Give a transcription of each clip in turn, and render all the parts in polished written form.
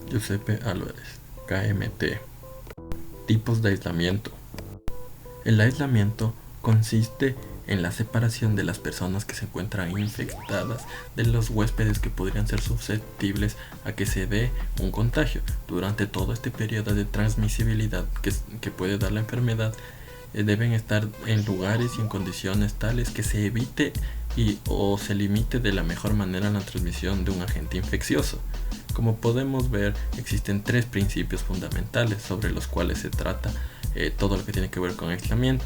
Giuseppe Álvarez, KMT. Tipos de aislamiento. El aislamiento consiste en la separación de las personas que se encuentran infectadas de los huéspedes que podrían ser susceptibles a que se dé un contagio. Durante todo este periodo de transmisibilidad que puede dar la enfermedad, deben estar en lugares y en condiciones tales que se evite o se limite de la mejor manera la transmisión de un agente infeccioso. Como podemos ver, existen 3 principios fundamentales sobre los cuales se trata todo lo que tiene que ver con aislamiento.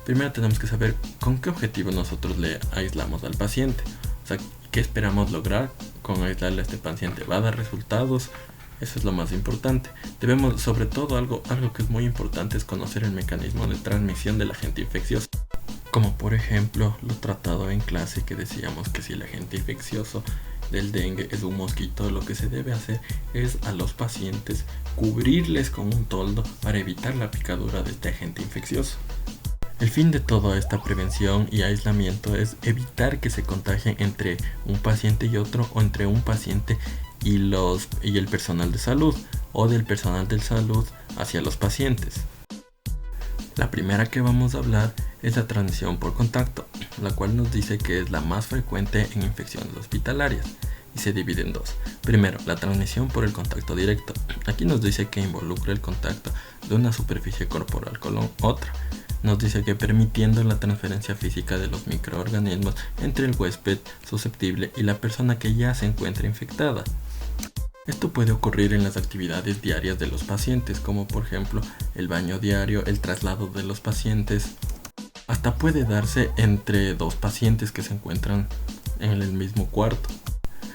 Primero tenemos que saber con qué objetivo nosotros le aislamos al paciente. O sea, ¿qué esperamos lograr con aislarle a este paciente? ¿Va a dar resultados? Eso es lo más importante. Debemos, sobre todo, algo que es muy importante es conocer el mecanismo de transmisión del agente infeccioso. Como por ejemplo, lo tratado en clase que decíamos que si el agente infeccioso del dengue es un mosquito, lo que se debe hacer es a los pacientes cubrirles con un toldo para evitar la picadura de este agente infeccioso. El fin de toda esta prevención y aislamiento es evitar que se contagien entre un paciente y otro, o entre un paciente y el personal de salud, o del personal de salud hacia los pacientes. La primera que vamos a hablar es la transmisión por contacto, la cual nos dice que es la más frecuente en infecciones hospitalarias y se divide en 2. Primero, la transmisión por el contacto directo. Aquí nos dice que involucra el contacto de una superficie corporal con otra. Nos dice que permitiendo la transferencia física de los microorganismos entre el huésped susceptible y la persona que ya se encuentra infectada. Esto puede ocurrir en las actividades diarias de los pacientes, como por ejemplo el baño diario, el traslado de los pacientes. Hasta puede darse entre 2 pacientes que se encuentran en el mismo cuarto.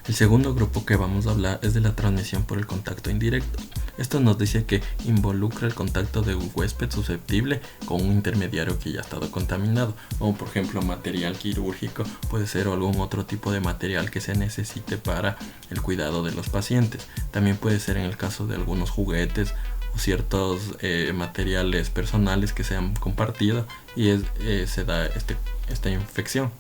El segundo grupo que vamos a hablar es de la transmisión por el contacto indirecto. Esto nos dice que involucra el contacto de un huésped susceptible con un intermediario que ya ha estado contaminado, o por ejemplo material quirúrgico, puede ser algún otro tipo de material que se necesite para el cuidado de los pacientes. También puede ser en el caso de algunos juguetes o ciertos materiales personales que se han compartido y se da esta infección.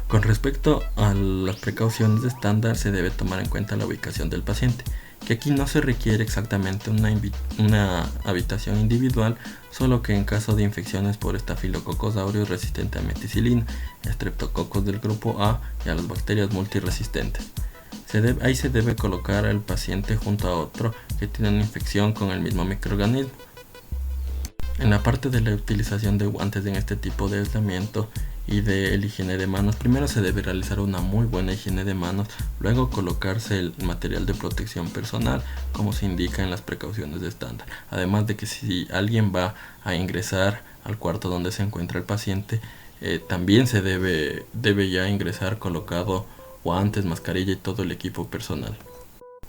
Con respecto a las precauciones de estándar, se debe tomar en cuenta la ubicación del paciente, que aquí no se requiere exactamente una habitación individual, solo que en caso de infecciones por Staphylococcus aureus resistente a meticilina, Streptococcus del grupo A y a las bacterias multiresistentes. Ahí se debe colocar al paciente junto a otro que tiene una infección con el mismo microorganismo. En la parte de la utilización de guantes en este tipo de aislamiento y de la higiene de manos, primero se debe realizar una muy buena higiene de manos, luego colocarse el material de protección personal como se indica en las precauciones de estándar. Además de que si alguien va a ingresar al cuarto donde se encuentra el paciente, también se debe ya ingresar colocado guantes, mascarilla y todo el equipo personal.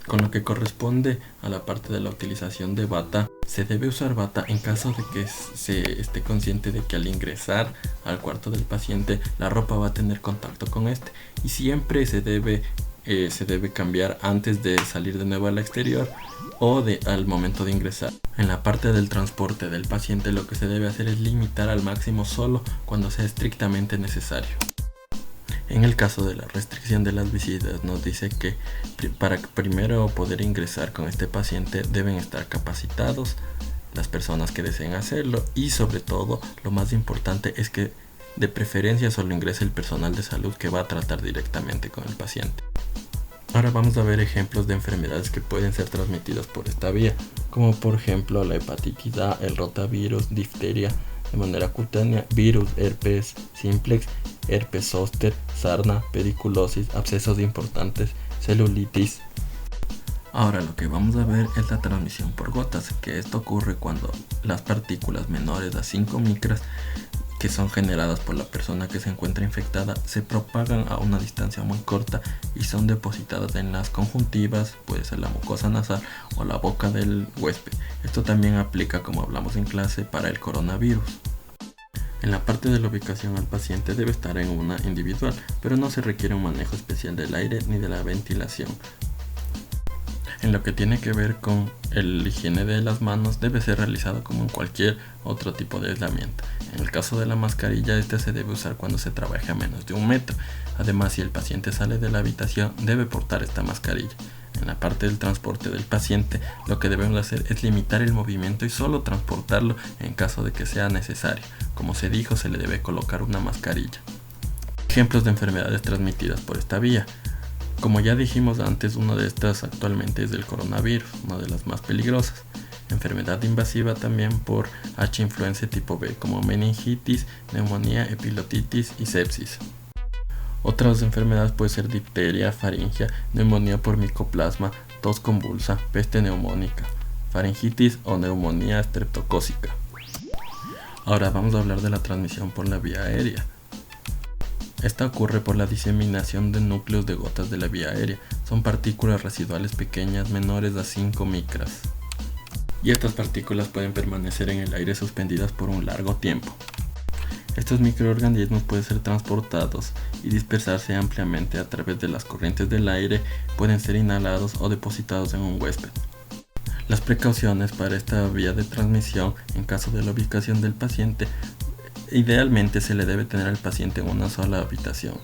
Con lo que corresponde a la parte de la utilización de bata, se debe usar bata en caso de que se esté consciente de que al ingresar al cuarto del paciente la ropa va a tener contacto con este, y siempre se debe cambiar antes de salir de nuevo al exterior o al momento de ingresar. En la parte del transporte del paciente, lo que se debe hacer es limitar al máximo solo cuando sea estrictamente necesario. En el caso de la restricción de las visitas, nos dice que para primero poder ingresar con este paciente deben estar capacitados las personas que deseen hacerlo, y sobre todo lo más importante es que de preferencia solo ingrese el personal de salud que va a tratar directamente con el paciente. Ahora vamos a ver ejemplos de enfermedades que pueden ser transmitidas por esta vía, como por ejemplo la hepatitis A, el rotavirus, difteria de manera cutánea, virus, herpes simplex, herpes zóster, sarna, pediculosis, abscesos importantes, celulitis. Ahora lo que vamos a ver es la transmisión por gotas, que esto ocurre cuando las partículas menores a 5 micras que son generadas por la persona que se encuentra infectada se propagan a una distancia muy corta y son depositadas en las conjuntivas, puede ser la mucosa nasal o la boca del huésped. Esto también aplica, como hablamos en clase, para el coronavirus. En la parte de la ubicación al paciente debe estar en una individual, pero no se requiere un manejo especial del aire ni de la ventilación. En lo que tiene que ver con la higiene de las manos, debe ser realizado como en cualquier otro tipo de aislamiento. En el caso de la mascarilla, esta se debe usar cuando se trabaje a menos de 1 metro. Además, si el paciente sale de la habitación, debe portar esta mascarilla. En la parte del transporte del paciente, lo que debemos hacer es limitar el movimiento y solo transportarlo en caso de que sea necesario. Como se dijo, se le debe colocar una mascarilla. Ejemplos de enfermedades transmitidas por esta vía. Como ya dijimos antes, una de estas actualmente es el coronavirus, una de las más peligrosas. Enfermedad invasiva también por H. influenzae tipo B, como meningitis, neumonía, epilotitis y sepsis. Otras enfermedades pueden ser difteria, faringia, neumonía por micoplasma, tos convulsa, peste neumónica, faringitis o neumonía estreptocócica. Ahora vamos a hablar de la transmisión por la vía aérea. Esta ocurre por la diseminación de núcleos de gotas de la vía aérea. Son partículas residuales pequeñas menores a 5 micras. Y estas partículas pueden permanecer en el aire suspendidas por un largo tiempo. Estos microorganismos pueden ser transportados y dispersarse ampliamente a través de las corrientes del aire, pueden ser inhalados o depositados en un huésped. Las precauciones para esta vía de transmisión en caso de la ubicación del paciente: idealmente se le debe tener al paciente en una sola habitación.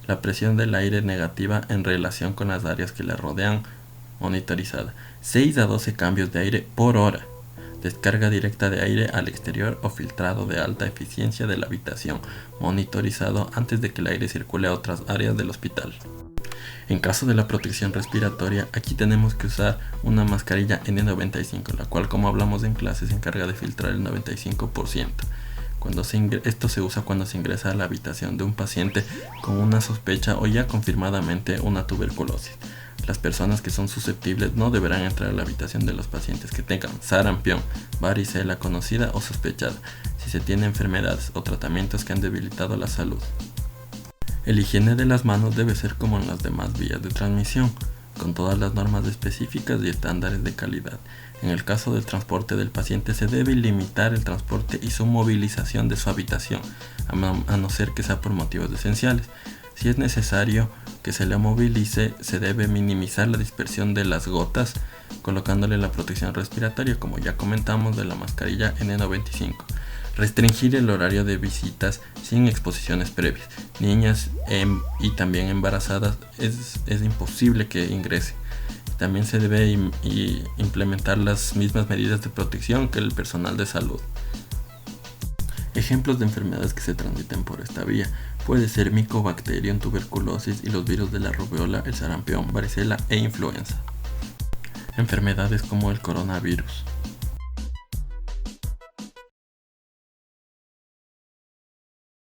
La presión del aire negativa en relación con las áreas que la rodean monitorizada. 6 a 12 cambios de aire por hora. Descarga directa de aire al exterior o filtrado de alta eficiencia de la habitación, monitorizado antes de que el aire circule a otras áreas del hospital. En caso de la protección respiratoria, aquí tenemos que usar una mascarilla N95, la cual, como hablamos en clase, se encarga de filtrar el 95%. Esto se usa cuando se ingresa a la habitación de un paciente con una sospecha o ya confirmadamente una tuberculosis. Las personas que son susceptibles no deberán entrar a la habitación de los pacientes que tengan sarampión, varicela conocida o sospechada, si se tienen enfermedades o tratamientos que han debilitado la salud. El higiene de las manos debe ser como en las demás vías de transmisión, con todas las normas específicas y estándares de calidad. En el caso del transporte del paciente, se debe limitar el transporte y su movilización de su habitación, a no ser que sea por motivos esenciales. Si es necesario que se le movilice, se debe minimizar la dispersión de las gotas, colocándole la protección respiratoria, como ya comentamos, de la mascarilla N95. Restringir el horario de visitas sin exposiciones previas. Niñas y también embarazadas es imposible que ingresen. También se debe implementar las mismas medidas de protección que el personal de salud. Ejemplos de enfermedades que se transmiten por esta vía: puede ser Mycobacterium, tuberculosis y los virus de la rubiola, el sarampión, varicela e influenza. Enfermedades como el coronavirus.